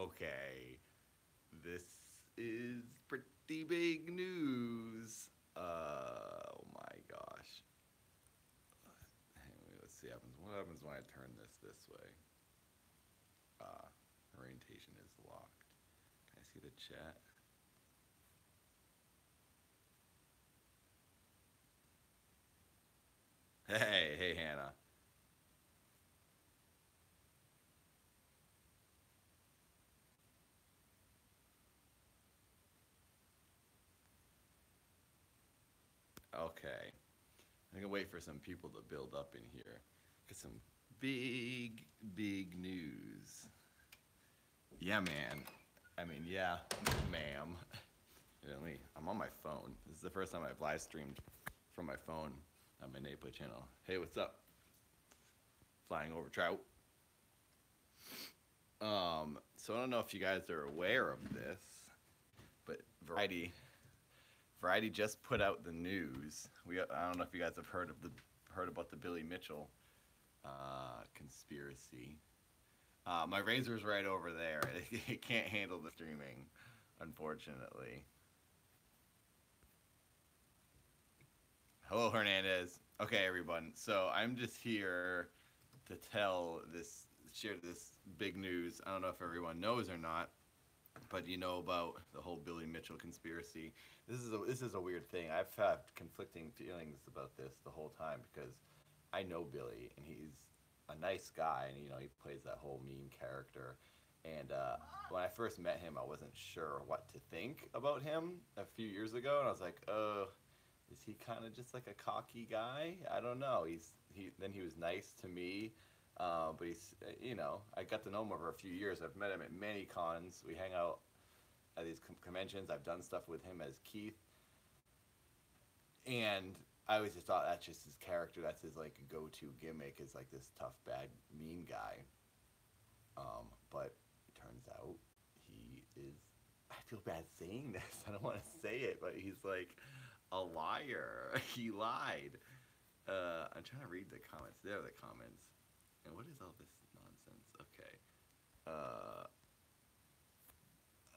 Okay, this is pretty big news. Oh my gosh. Let's see what happens when I turn this way. Uh, Orientation is locked. Can I see the chat? Hey, Hannah. Okay. I'm gonna wait for some people to build up in here. Get some big, big news. Yeah, man. I mean, yeah, ma'am. I'm on my phone. This is the first time I've live streamed from my phone on my Naplay channel. Hey, what's up? Flying over trout. So I don't know if you guys are aware of this, but Variety just put out the news. I don't know if you guys have heard about the Billy Mitchell conspiracy. My razor's right over there. It can't handle the streaming, unfortunately. Hello, Hernandez. Okay, everyone. So I'm just here to share this big news. I don't know if everyone knows or not, but you know about the whole Billy Mitchell conspiracy. This is a weird thing. I've had conflicting feelings about this the whole time because I know Billy and he's a nice guy, and he plays that whole meme character. And when I first met him, I wasn't sure what to think about him a few years ago, and I was like, oh, is he kind of just like a cocky guy? I don't know. He was nice to me, but I got to know him over a few years. I've met him at many cons. We hang out at these conventions. I've done stuff with him as Keith, and I always just thought that's just his character. That's his like go-to gimmick is like this tough, bad, mean guy. But it turns out he is. I feel bad saying this. I don't want to say it, but he's like a liar. He lied. I'm trying to read the comments. There are the comments. And what is all this nonsense? Okay. Uh,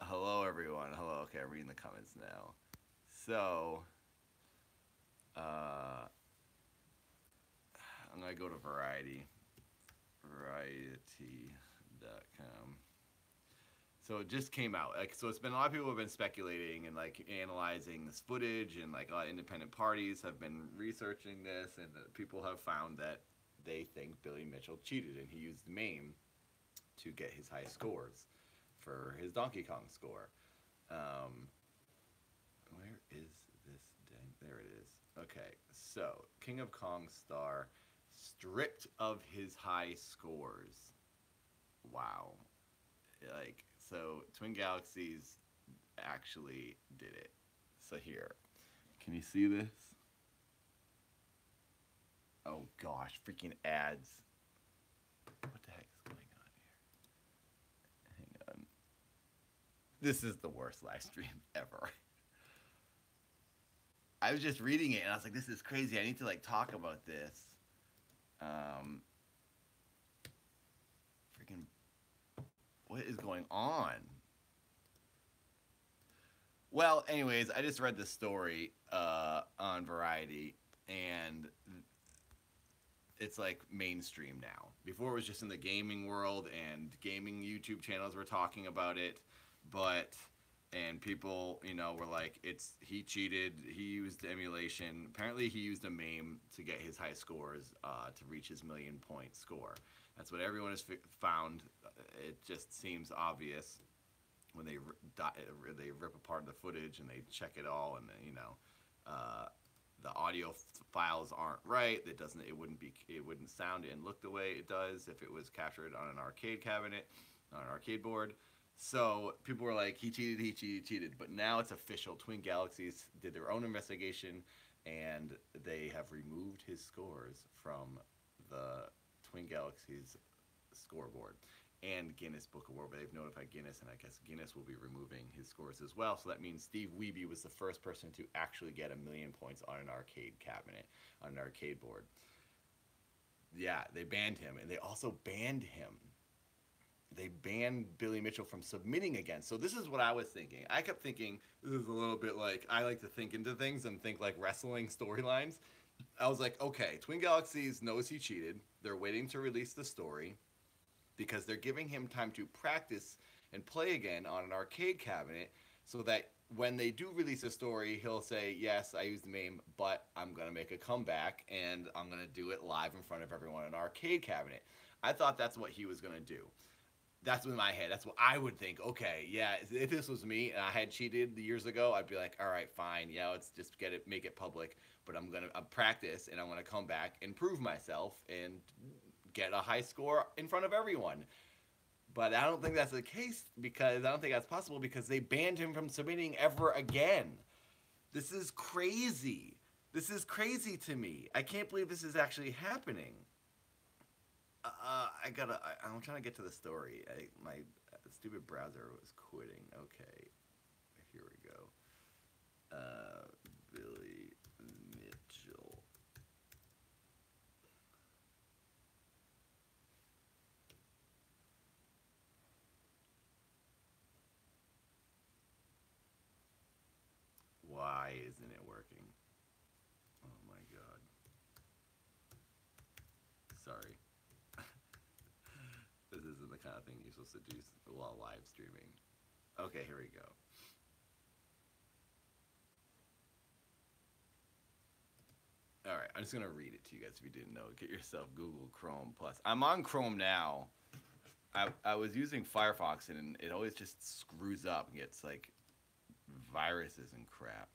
Hello, everyone. Hello. Okay, I'm reading the comments now. So, uh, I'm gonna go to variety.com. So it just came out. So it's been a lot of people have been speculating and like analyzing this footage, and like a lot of independent parties have been researching this, and people have found that they think Billy Mitchell cheated, and he used MAME to get his high scores for his Donkey Kong score. Um, where is this dang? There it is. Okay, so King of Kong star stripped of his high scores. Wow. Like, so Twin Galaxies actually did it. So here, can you see this? Oh gosh, freaking ads. What the heck is going on here? Hang on. This is the worst live stream ever. I was just reading it and I was like, this is crazy. I need to like talk about this. Um, Freaking, what is going on? Well, anyways, I just read the story on Variety, and it's like mainstream now. Before it was just in the gaming world, and gaming YouTube channels were talking about it, but and people, were like, he cheated, he used emulation. Apparently, he used a MAME to get his high scores to reach his million-point score. That's what everyone has found. It just seems obvious when they rip apart the footage and they check it all, and then, uh, the audio files aren't right. It wouldn't sound and look the way it does if it was captured on an arcade cabinet, on an arcade board. So people were like, he cheated, he cheated, he cheated. But now it's official. Twin Galaxies did their own investigation, and they have removed his scores from the Twin Galaxies scoreboard and Guinness Book Award, but they've notified Guinness, and I guess Guinness will be removing his scores as well. So that means Steve Wiebe was the first person to actually get a million points on an arcade cabinet, on an arcade board. Yeah, they banned him, and they also banned him. they banned Billy Mitchell from submitting again. So this is what I was thinking. I kept thinking this is a little bit like I like to think into things and think like wrestling storylines. I was like, okay, Twin Galaxies knows he cheated. They're waiting to release the story because they're giving him time to practice and play again on an arcade cabinet so that when they do release a story, he'll say, yes, I used the MAME, but I'm going to make a comeback and I'm going to do it live in front of everyone in an arcade cabinet. I thought that's what he was going to do. That's in my head. That's what I would think. Okay, yeah, if this was me and I had cheated years ago, I'd be like, all right, fine. Yeah, let's just get it, make it public. But I'm going to practice and I'm going to come back and prove myself and get a high score in front of everyone. But I don't think that's the case because I don't think that's possible because they banned him from submitting ever again. This is crazy. This is crazy to me. I can't believe this is actually happening. I'm trying to get to the story. My stupid browser was quitting. Okay, here we go. Billy Mitchell. Why isn't it working? Oh my god. Sorry. This isn't the kind of thing you're supposed to do while live streaming. Okay, here we go. All right, I'm just gonna read it to you guys if you didn't know. Get yourself Google Chrome Plus. I'm on Chrome now. I was using Firefox and it always just screws up and gets like viruses and crap.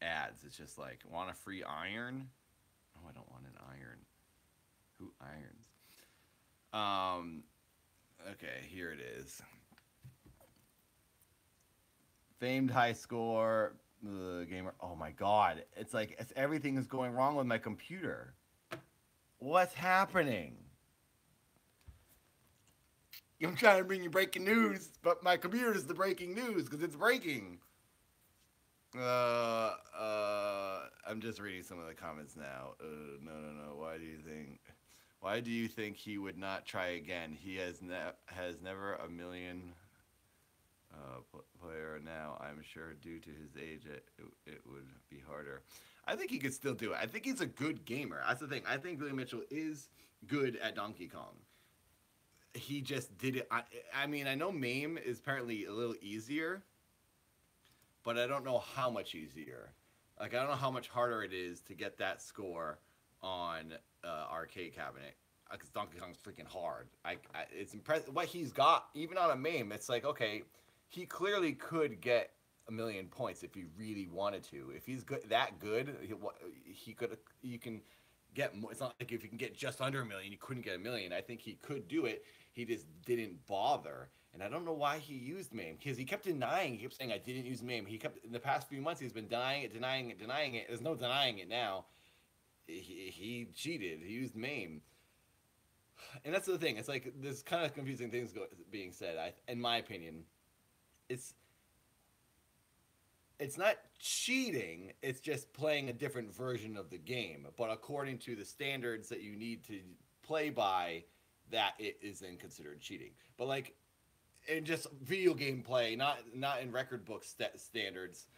Ads. It's just like, want a free iron? Oh, I don't want an iron. Who irons? Okay, here it is. Famed high score, gamer. Oh my god, it's like everything is going wrong with my computer. What's happening? I'm trying to bring you breaking news, but my computer is the breaking news because it's breaking. I'm just reading some of the comments now. No. Why do you think he would not try again? He has never a million player now. I'm sure due to his age, it would be harder. I think he could still do it. I think he's a good gamer. That's the thing. I think Billy Mitchell is good at Donkey Kong. He just did it. I mean, I know MAME is apparently a little easier, but I don't know how much easier. Like, I don't know how much harder it is to get that score on arcade cabinet because Donkey Kong's freaking hard. It's impressive what he's got even on a MAME. It's like, okay, he clearly could get a million points if he really wanted to. If he's good, that good, he could. You can get more. It's not like if you can get just under a million, you couldn't get a million. I think he could do it. He just didn't bother. And I don't know why he used MAME because he kept denying. He kept saying I didn't use MAME. He kept in the past few months he's been denying it. There's no denying it now. He cheated. He used MAME. And that's the thing. It's like there's kind of confusing things being said. In my opinion, it's not cheating. It's just playing a different version of the game. But according to the standards that you need to play by, that it isn't considered cheating. But like in just video game play, not in record book standards,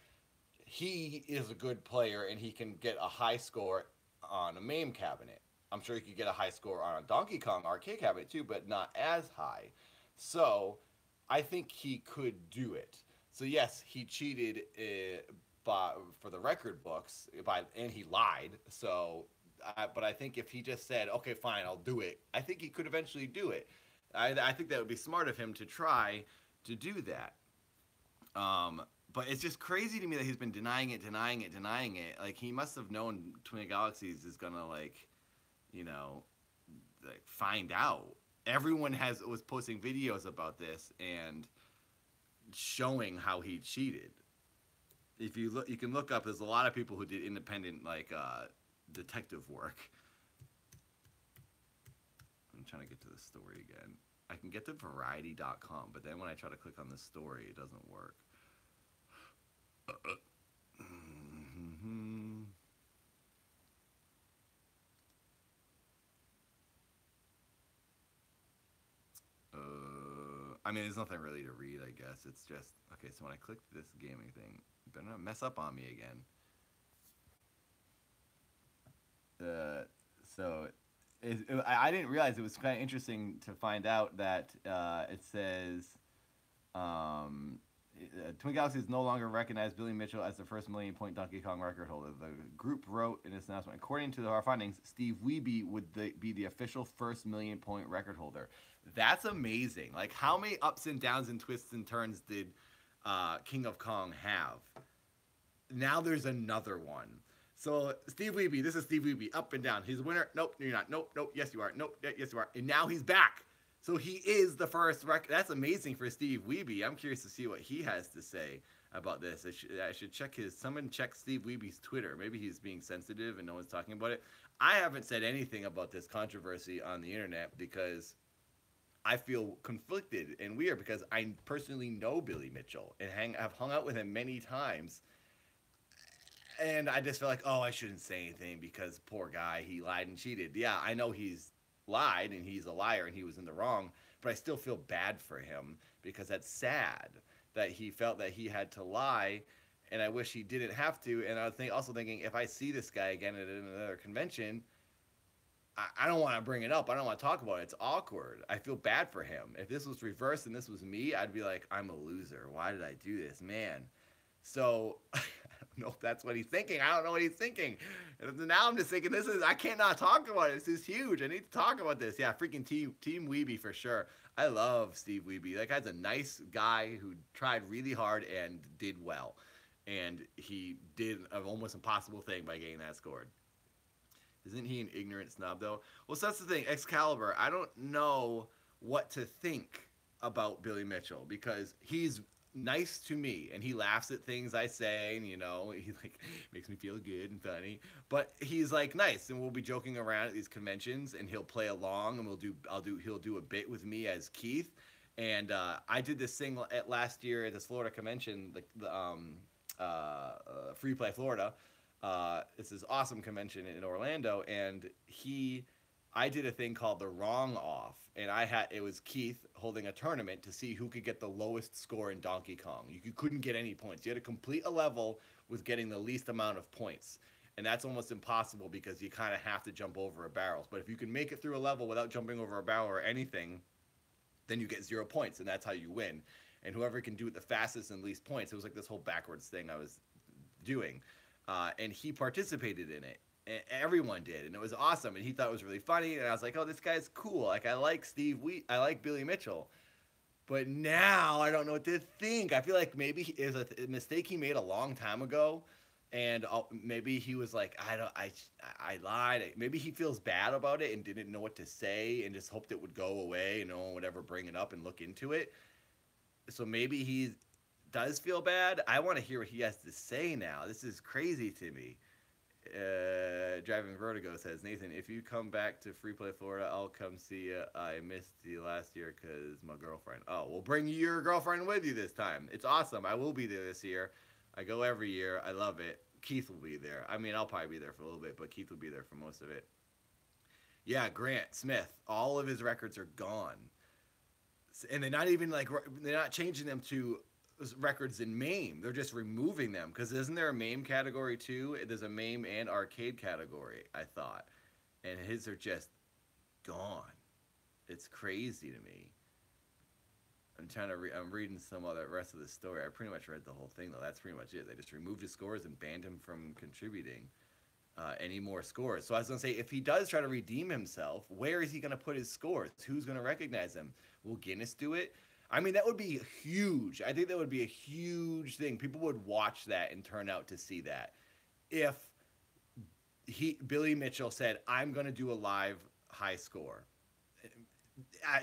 he is a good player and he can get a high score on a MAME cabinet. I'm sure he could get a high score on a Donkey Kong arcade cabinet too, but not as high. So I think he could do it. So yes, he cheated for the record books and he lied. So, but I think if he just said, "Okay, fine, I'll do it," I think he could eventually do it. I think that would be smart of him to try to do that. But it's just crazy to me that he's been denying it. Like he must have known Twin Galaxies is gonna like find out. Everyone was posting videos about this and showing how he cheated. If you look, you can look up. There's a lot of people who did independent detective work. I'm trying to get to the story again. I can get to variety.com, but then when I try to click on the story, it doesn't work. I mean, there's nothing really to read, I guess. It's just okay. So when I click this gaming thing, you better not mess up on me again. Uh, so I didn't realize it was kind of interesting to find out that it says Twin Galaxies no longer recognize Billy Mitchell as the first million-point Donkey Kong record holder. The group wrote in its announcement, according to our findings, Steve Wiebe would be the official first million-point record holder. That's amazing. Like, how many ups and downs and twists and turns did King of Kong have? Now there's another one. So Steve Wiebe, this is Steve Wiebe, up and down. He's a winner. Nope, you're not. Nope, nope. Yes, you are. Nope, yes, you are. And now he's back. So he is the first record. That's amazing for Steve Wiebe. I'm curious to see what he has to say about this. I should check his. Someone check Steve Wiebe's Twitter. Maybe he's being sensitive and no one's talking about it. I haven't said anything about this controversy on the internet because I feel conflicted and weird because I personally know Billy Mitchell and I've hung out with him many times. And I just feel like, oh, I shouldn't say anything because poor guy, he lied and cheated. Yeah, I know he's lied and he's a liar and he was in the wrong, but I still feel bad for him because that's sad that he felt that he had to lie, and I wish he didn't have to. And I was also thinking, if I see this guy again at another convention, I don't want to bring it up. I don't want to talk about it. It's awkward. I feel bad for him. If this was reversed and this was me, I'd be like, I'm a loser. Why did I do this, man? So I don't know if that's what he's thinking. I don't know what he's thinking. And now I'm just thinking, I can't not talk about it. This is huge. I need to talk about this. Yeah, freaking Team Wiebe for sure. I love Steve Wiebe. That guy's a nice guy who tried really hard and did well. And he did an almost impossible thing by getting that scored. Isn't he an ignorant snob, though? Well, so that's the thing. Excalibur, I don't know what to think about Billy Mitchell because he's nice to me and he laughs at things I say, and he like makes me feel good and funny, but he's like nice, and we'll be joking around at these conventions and he'll play along, and he'll do a bit with me as Keith. And I did this thing at last year at this Florida convention, Free Play Florida. It's this awesome convention in Orlando, and I did a thing called the Wrong Off, and it was Keith holding a tournament to see who could get the lowest score in Donkey Kong. You couldn't get any points. You had to complete a level with getting the least amount of points, and that's almost impossible because you kind of have to jump over a barrel. But if you can make it through a level without jumping over a barrel or anything, then you get 0 points, and that's how you win. And whoever can do it the fastest and least points, it was like this whole backwards thing I was doing, and he participated in it. Everyone did, and it was awesome, and he thought it was really funny, and I was like, oh, this guy's cool. Like, I like I like Billy Mitchell, but now I don't know what to think. I feel like maybe it was a mistake he made a long time ago, and maybe he was like, I lied. Maybe he feels bad about it and didn't know what to say and just hoped it would go away and no one would ever bring it up and look into it. So maybe he does feel bad. I want to hear what he has to say now. This is crazy to me. Driving Vertigo says, Nathan, if you come back to Free Play Florida, I'll come see you. I missed you last year because my girlfriend. Oh, we'll bring your girlfriend with you this time. It's awesome. I will be there this year. I go every year. I love it. Keith will be there. I mean, I'll probably be there for a little bit, but Keith will be there for most of it. Yeah, Grant Smith. All of his records are gone. And they're not changing them to records in MAME. They're just removing them, because isn't there a MAME category too? There's a MAME and arcade category, I thought, and his are just gone. It's crazy to me. I'm reading some of the rest of the story. I pretty much read the whole thing though. That's pretty much it. They just removed his scores and banned him from contributing any more scores. So I was gonna say, if he does try to redeem himself, where is he gonna put his scores? Who's gonna recognize him? Will Guinness do it? I mean, that would be huge. I think that would be a huge thing. People would watch that and turn out to see that. If Billy Mitchell said, I'm going to do a live high score,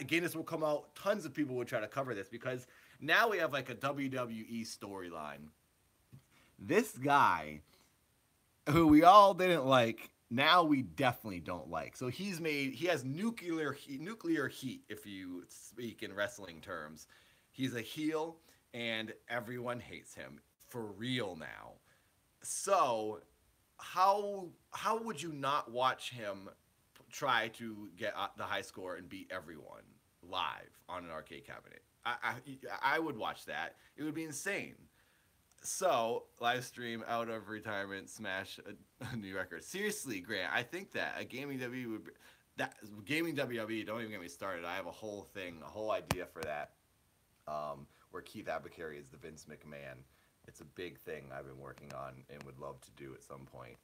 Guinness will come out. Tons of people would try to cover this, because now we have like a WWE storyline. This guy, who we all didn't like, now we definitely don't like. So he has nuclear heat, if you speak in wrestling terms. He's a heel, and everyone hates him for real now. So how would you not watch him try to get the high score and beat everyone live on an arcade cabinet? I would watch that. It would be insane. So, live stream out of retirement, smash a new record. Seriously, Grant, I think that a gaming W would be, that gaming WWE. Don't even get me started. I have a whole thing, a whole idea for that. Where Keith Abacary is the Vince McMahon. It's a big thing I've been working on and would love to do at some point.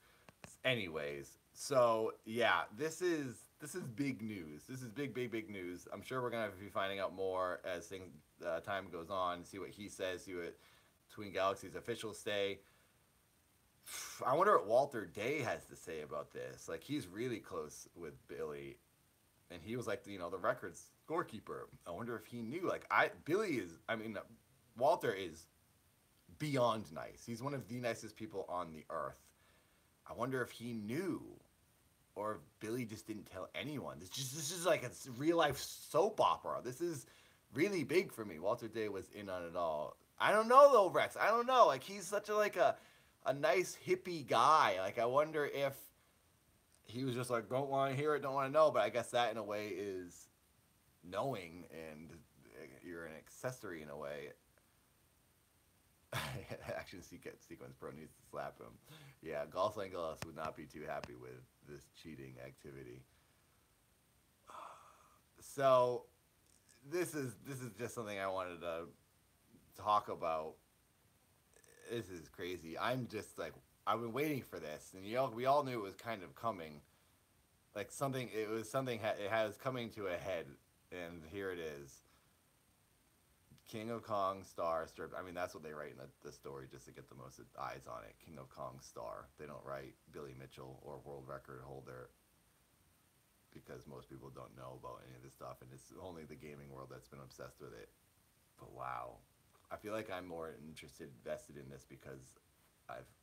Anyways, so yeah, this is big news. This is big news. I'm sure we're gonna be finding out more as things time goes on. See what he says. See what Twin Galaxies officials say. I wonder what Walter Day has to say about this. Like he's really close with Billy, and he was like the records scorekeeper. I wonder if he knew. Like Billy is. I mean, Walter is beyond nice. He's one of the nicest people on the earth. I wonder if he knew, or if Billy just didn't tell anyone. This is like a real life soap opera. This is really big for me. Walter Day was in on it all. I don't know though, Rex. I don't know. Like he's such a nice hippie guy. Like I wonder if he was just like don't want to hear it, don't want to know. But I guess that in a way is knowing, and you're an accessory in a way. Action sequence pro needs to slap him. Yeah, Golf Angelos would not be too happy with this cheating activity. So this is just something I wanted to talk about. This is crazy. I'm just like I've been waiting for this, and we all knew it was kind of coming. Like something, it was something. It has coming to a head, and here it is. King of Kong star strip. I mean, that's what they write in the story just to get the most eyes on it. King of Kong star. They don't write Billy Mitchell or world record holder because most people don't know about any of this stuff, and it's only the gaming world that's been obsessed with it. But wow, I feel like I'm more invested in this because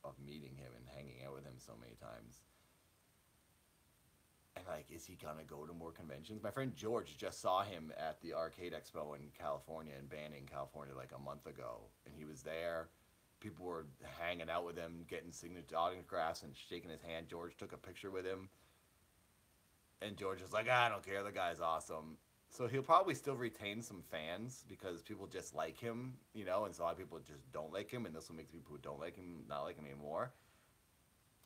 of meeting him and hanging out with him so many times. And like, is he gonna go to more conventions? My friend George just saw him at the Arcade Expo in California, in Banning, California, like a month ago, and he was there. People were hanging out with him, getting signature autographs and shaking his hand. George took a picture with him, and George was like, "I don't care, the guy's awesome." So he'll probably still retain some fans because people just like him, and so a lot of people just don't like him, and this will make the people who don't like him not like him anymore.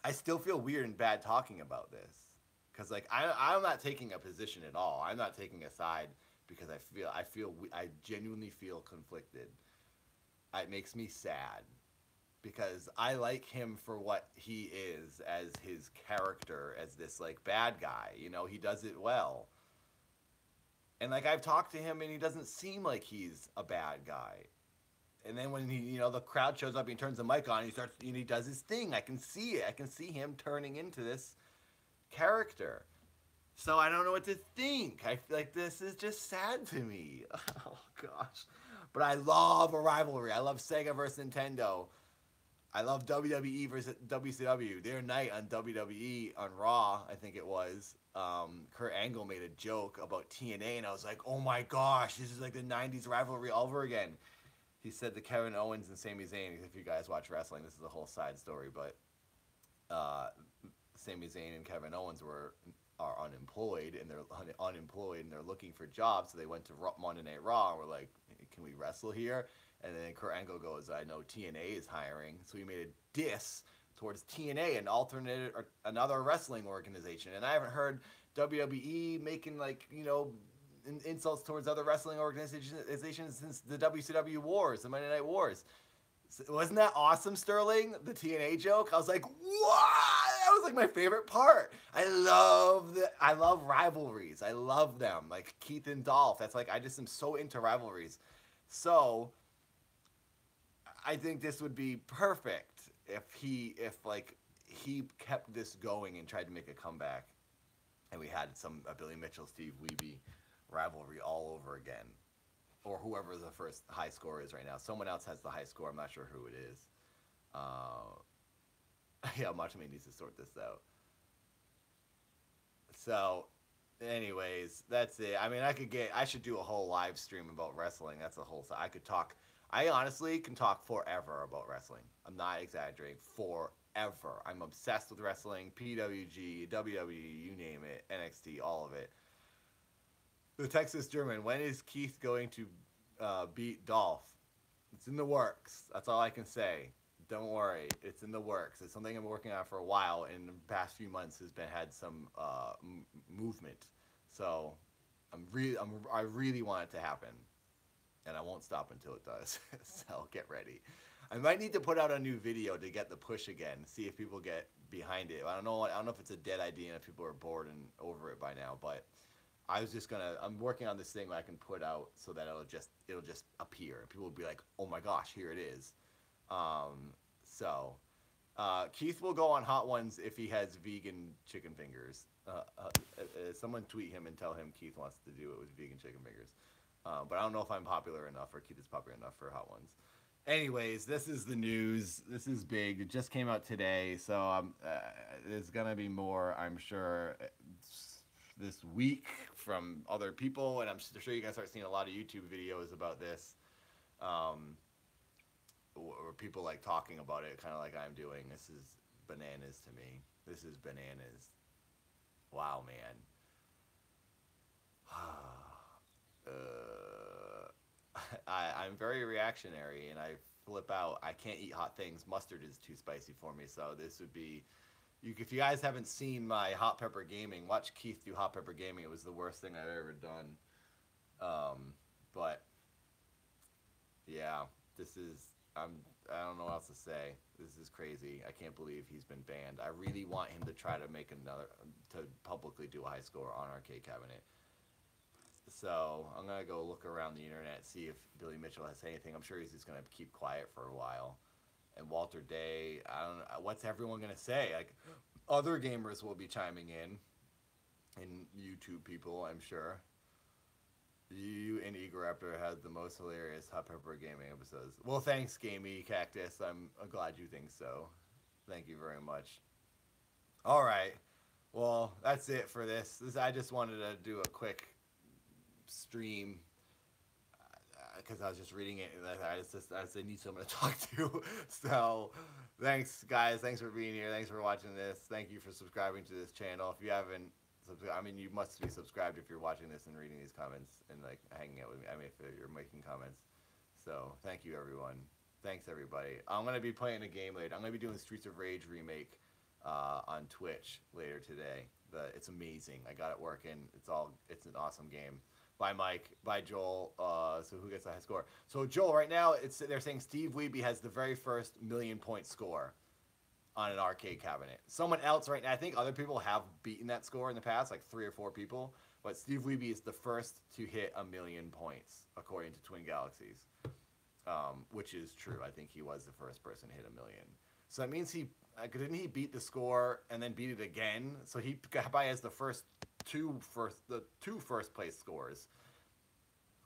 I still feel weird and bad talking about this because like I'm not taking a position at all. I'm not taking a side because I genuinely feel conflicted. It makes me sad because I like him for what he is as his character as this like bad guy. He does it well. And like I've talked to him and he doesn't seem like he's a bad guy. And then when the crowd shows up, he turns the mic on, he does his thing. I can see it. I can see him turning into this character. So I don't know what to think. I feel like this is just sad to me. Oh gosh. But I love a rivalry. I love Sega versus Nintendo. I love WWE versus WCW. Their night on WWE on Raw, I think it was. Kurt Angle made a joke about TNA, and I was like, "Oh my gosh, this is like the '90s rivalry all over again." He said to Kevin Owens and Sami Zayn. If you guys watch wrestling, this is a whole side story, but Sami Zayn and Kevin Owens are unemployed, and they're looking for jobs. So they went to Monday Night Raw and were like, "Can we wrestle here?" And then Kurt Angle goes, "I know TNA is hiring," so he made a diss towards TNA, an alternate or another wrestling organization. And I haven't heard WWE making insults towards other wrestling organizations since the WCW Wars, the Monday Night Wars. Wasn't that awesome, Sterling? The TNA joke. I was like, what? That was like my favorite part. I love rivalries. I love them. Like Keith and Dolph. That's like I just am so into rivalries. So I think this would be perfect if he kept this going and tried to make a comeback, and we had a Billy Mitchell Steve Wiebe rivalry all over again. Or whoever the first high score is right now. Someone else has the high score. I'm not sure who it is. Yeah, Macho Man needs to sort this out. So, anyways, that's it. I mean, I should do a whole live stream about wrestling. That's a whole. I could talk. I honestly can talk forever about wrestling. I'm not exaggerating. Forever. I'm obsessed with wrestling. PWG, WWE, you name it. NXT, all of it. The Texas German. When is Keith going to beat Dolph. It's in the works. That's all I can say. Don't worry, it's in the works. It's something I'm working on for a while, and the past few months has been had some movement. So I really want it to happen, and I won't stop until it does. So get ready. I might need to put out a new video to get the push again. See if people get behind it. I don't know. I don't know if it's a dead idea and if people are bored and over it by now. But I was just gonna. I'm working on this thing where I can put out so that it'll just appear. People will be like, oh my gosh, here it is. So Keith will go on Hot Ones if he has vegan chicken fingers. Someone tweet him and tell him Keith wants to do it with vegan chicken fingers. But I don't know if I'm popular enough or Keith is popular enough for Hot Ones. Anyways, this is the news. This is big. It just came out today, so there's gonna be more, I'm sure, this week from other people, and I'm sure you're gonna start seeing a lot of YouTube videos about this. Or people like talking about it, kind of like I'm doing. This is bananas to me. This is bananas. Wow, man. I'm very reactionary, and I flip out. I can't eat hot things. Mustard is too spicy for me, so this would be. If you guys haven't seen my hot pepper gaming, watch Keith do hot pepper gaming. It was the worst thing I've ever done. But yeah, this is. I don't know what else to say. This is crazy. I can't believe he's been banned. I really want him to try to make to publicly do a high score on Arcade Cabinet. So I'm gonna go look around the internet, see if Billy Mitchell has anything. I'm sure he's just gonna keep quiet for a while. And Walter Day, I don't know, what's everyone gonna say? Like, other gamers will be chiming in, and YouTube people, I'm sure. You and Eager Raptor had the most hilarious hot pepper gaming episodes. Well, thanks, Gamey Cactus. I'm glad you think so. Thank you very much. All right. Well, that's it for this. I just wanted to do a quick stream because I was just reading it, and I just need someone to talk to. So, thanks, guys. Thanks for being here. Thanks for watching this. Thank you for subscribing to this channel. If you haven't, I mean, you must be subscribed if you're watching this and reading these comments and like hanging out with me. I mean, if you're making comments. So, thank you, everyone. Thanks, everybody. I'm gonna be playing a game later. I'm gonna be doing Streets of Rage remake on Twitch later today. It's amazing. I got it working. It's an awesome game. By Mike, by Joel. So who gets the high score? So Joel, right now they're saying Steve Wiebe has the very first 1,000,000-point score on an arcade cabinet. Someone else right now, I think other people have beaten that score in the past, like 3 or 4 people. But Steve Wiebe is the first to hit 1,000,000 points according to Twin Galaxies, which is true. I think he was the first person to hit 1,000,000. So that means didn't he beat the score and then beat it again? So he probably has the two first place scores.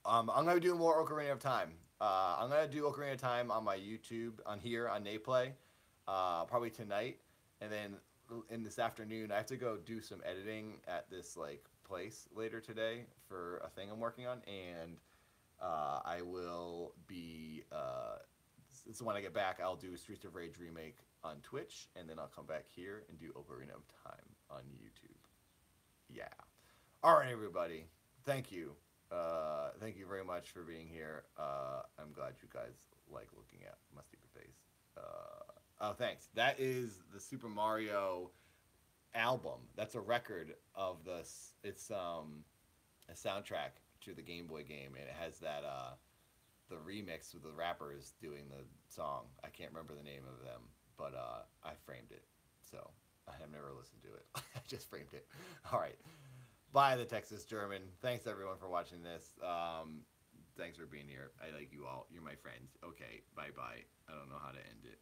I'm gonna do more Ocarina of Time. I'm gonna do Ocarina of Time on my YouTube on Nayplay, probably tonight, and then in this afternoon I have to go do some editing at this like place later today for a thing I'm working on, and I will be. So when I get back, I'll do Streets of Rage remake on Twitch, and then I'll come back here and do Ocarina of Time on YouTube. Yeah. All right, everybody. Thank you. Thank you very much for being here. I'm glad you guys like looking at my stupid face. Oh, thanks. That is the Super Mario album. That's a record of it's a soundtrack to the Game Boy game, and it has that the remix with the rappers doing the song. I can't remember the name of them, but I framed it, so I have never listened to it. I just framed it. All right. Bye, the Texas German. Thanks, everyone, for watching this. Thanks for being here. I like you all. You're my friends. Okay, bye-bye. I don't know how to end it.